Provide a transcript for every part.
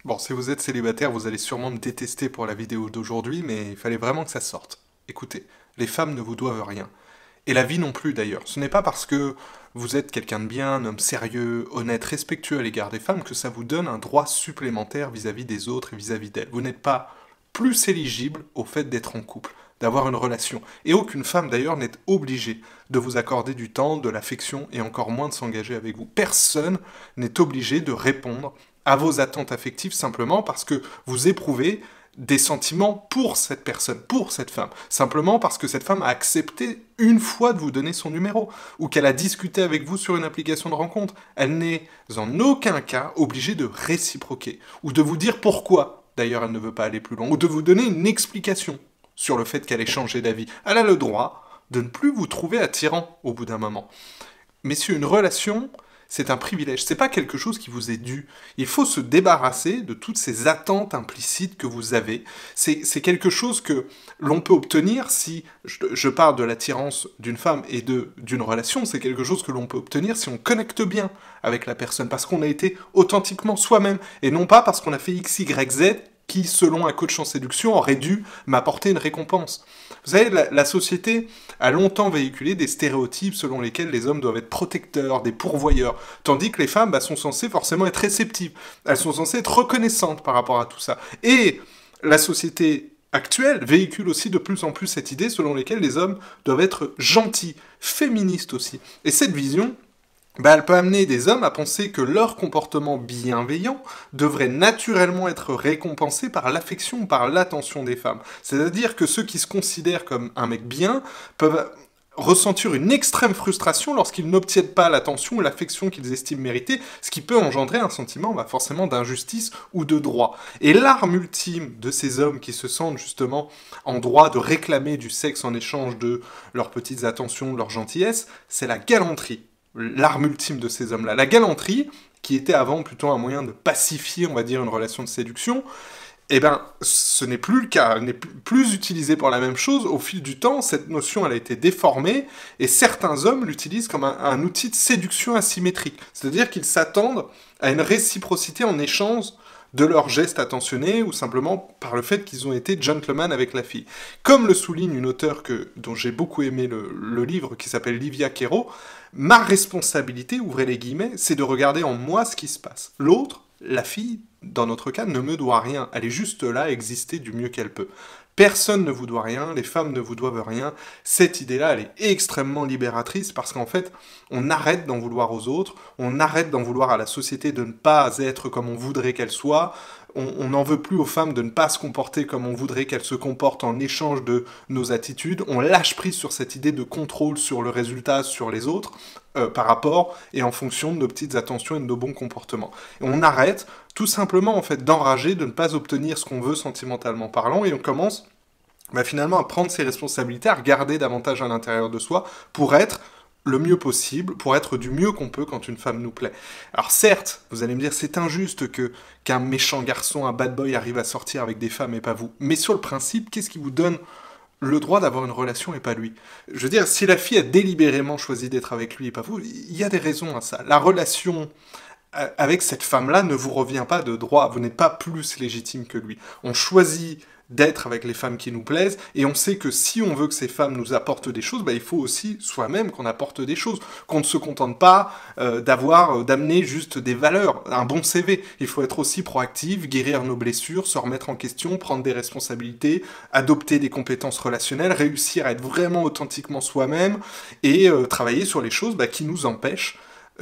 Bon, si vous êtes célibataire, vous allez sûrement me détester pour la vidéo d'aujourd'hui, mais il fallait vraiment que ça sorte. Écoutez, les femmes ne vous doivent rien. Et la vie non plus d'ailleurs. Ce n'est pas parce que vous êtes quelqu'un de bien, un homme sérieux, honnête, respectueux à l'égard des femmes que ça vous donne un droit supplémentaire vis-à-vis des autres et vis-à-vis d'elles. Vous n'êtes pas plus éligible au fait d'être en couple, d'avoir une relation. Et aucune femme d'ailleurs n'est obligée de vous accorder du temps, de l'affection et encore moins de s'engager avec vous. Personne n'est obligé de répondre à vos attentes affectives simplement parce que vous éprouvez des sentiments pour cette personne, pour cette femme. Simplement parce que cette femme a accepté une fois de vous donner son numéro, ou qu'elle a discuté avec vous sur une application de rencontre. Elle n'est en aucun cas obligée de réciproquer, ou de vous dire pourquoi, d'ailleurs elle ne veut pas aller plus loin, ou de vous donner une explication sur le fait qu'elle ait changé d'avis. Elle a le droit de ne plus vous trouver attirant au bout d'un moment. Messieurs, une relation, c'est un privilège, c'est pas quelque chose qui vous est dû. Il faut se débarrasser de toutes ces attentes implicites que vous avez. C'est quelque chose que l'on peut obtenir si, je parle de l'attirance d'une femme et d'une relation, c'est quelque chose que l'on peut obtenir si on connecte bien avec la personne, parce qu'on a été authentiquement soi-même, et non pas parce qu'on a fait X, Y, Z, qui, selon un coach en séduction, aurait dû m'apporter une récompense. Vous savez, la société a longtemps véhiculé des stéréotypes selon lesquels les hommes doivent être protecteurs, des pourvoyeurs, tandis que les femmes sont censées forcément être réceptives. Elles sont censées être reconnaissantes par rapport à tout ça. Et la société actuelle véhicule aussi de plus en plus cette idée selon laquelle les hommes doivent être gentils, féministes aussi. Et cette vision, elle peut amener des hommes à penser que leur comportement bienveillant devrait naturellement être récompensé par l'affection ou par l'attention des femmes. C'est-à-dire que ceux qui se considèrent comme un mec bien peuvent ressentir une extrême frustration lorsqu'ils n'obtiennent pas l'attention ou l'affection qu'ils estiment mériter, ce qui peut engendrer un sentiment forcément d'injustice ou de droit. Et l'arme ultime de ces hommes qui se sentent justement en droit de réclamer du sexe en échange de leurs petites attentions, de leur gentillesse, c'est la galanterie. L'arme ultime de ces hommes-là. La galanterie, qui était avant plutôt un moyen de pacifier, on va dire, une relation de séduction, ce n'est plus le cas, elle n'est plus utilisée pour la même chose. Au fil du temps, cette notion, elle a été déformée, et certains hommes l'utilisent comme un outil de séduction asymétrique. C'est-à-dire qu'ils s'attendent à une réciprocité en échange de leurs gestes attentionnés, ou simplement par le fait qu'ils ont été gentlemen avec la fille. Comme le souligne une auteure dont j'ai beaucoup aimé le livre, qui s'appelle Livia Quero, ma responsabilité, ouvrez les guillemets, c'est de regarder en moi ce qui se passe. L'autre, la fille, dans notre cas, ne me doit rien, elle est juste là à exister du mieux qu'elle peut. Personne ne vous doit rien, les femmes ne vous doivent rien. Cette idée-là, elle est extrêmement libératrice parce qu'en fait, on arrête d'en vouloir aux autres, on arrête d'en vouloir à la société de ne pas être comme on voudrait qu'elle soit, on n'en veut plus aux femmes de ne pas se comporter comme on voudrait qu'elles se comportent en échange de nos attitudes, on lâche prise sur cette idée de contrôle sur le résultat, sur les autres, par rapport et en fonction de nos petites attentions et de nos bons comportements. Et on arrête tout simplement en fait d'enrager, de ne pas obtenir ce qu'on veut sentimentalement parlant, et on commence finalement à prendre ses responsabilités, à regarder davantage à l'intérieur de soi pour être le mieux possible, pour être du mieux qu'on peut quand une femme nous plaît. Alors certes, vous allez me dire, c'est injuste qu'un méchant garçon, un bad boy arrive à sortir avec des femmes et pas vous. Mais sur le principe, qu'est-ce qui vous donne le droit d'avoir une relation et pas lui? Je veux dire, si la fille a délibérément choisi d'être avec lui et pas vous, il y a des raisons à ça. La relation avec cette femme-là ne vous revient pas de droit, vous n'êtes pas plus légitime que lui. On choisit d'être avec les femmes qui nous plaisent, et on sait que si on veut que ces femmes nous apportent des choses, il faut aussi soi-même qu'on apporte des choses, qu'on ne se contente pas d'amener juste des valeurs, un bon CV. Il faut être aussi proactif, guérir nos blessures, se remettre en question, prendre des responsabilités, adopter des compétences relationnelles, réussir à être vraiment authentiquement soi-même, et travailler sur les choses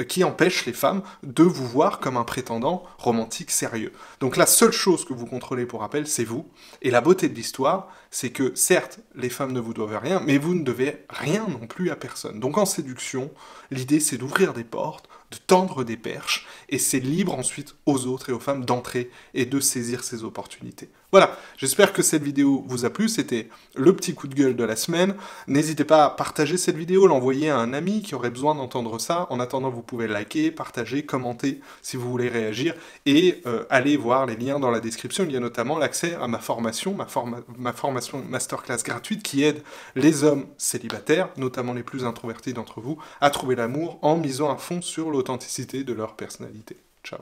qui empêche les femmes de vous voir comme un prétendant romantique sérieux. Donc la seule chose que vous contrôlez, pour rappel, c'est vous. Et la beauté de l'histoire, c'est que certes, les femmes ne vous doivent rien, mais vous ne devez rien non plus à personne. Donc en séduction, l'idée c'est d'ouvrir des portes, de tendre des perches, et c'est libre ensuite aux autres et aux femmes d'entrer et de saisir ces opportunités. Voilà, j'espère que cette vidéo vous a plu, c'était le petit coup de gueule de la semaine. N'hésitez pas à partager cette vidéo, l'envoyer à un ami qui aurait besoin d'entendre ça. En attendant, vous pouvez liker, partager, commenter si vous voulez réagir, et allez voir les liens dans la description. Il y a notamment l'accès à ma formation, ma formation masterclass gratuite qui aide les hommes célibataires, notamment les plus introvertis d'entre vous, à trouver l'amour en misant à fond sur l'authenticité de leur personnalité. Ciao.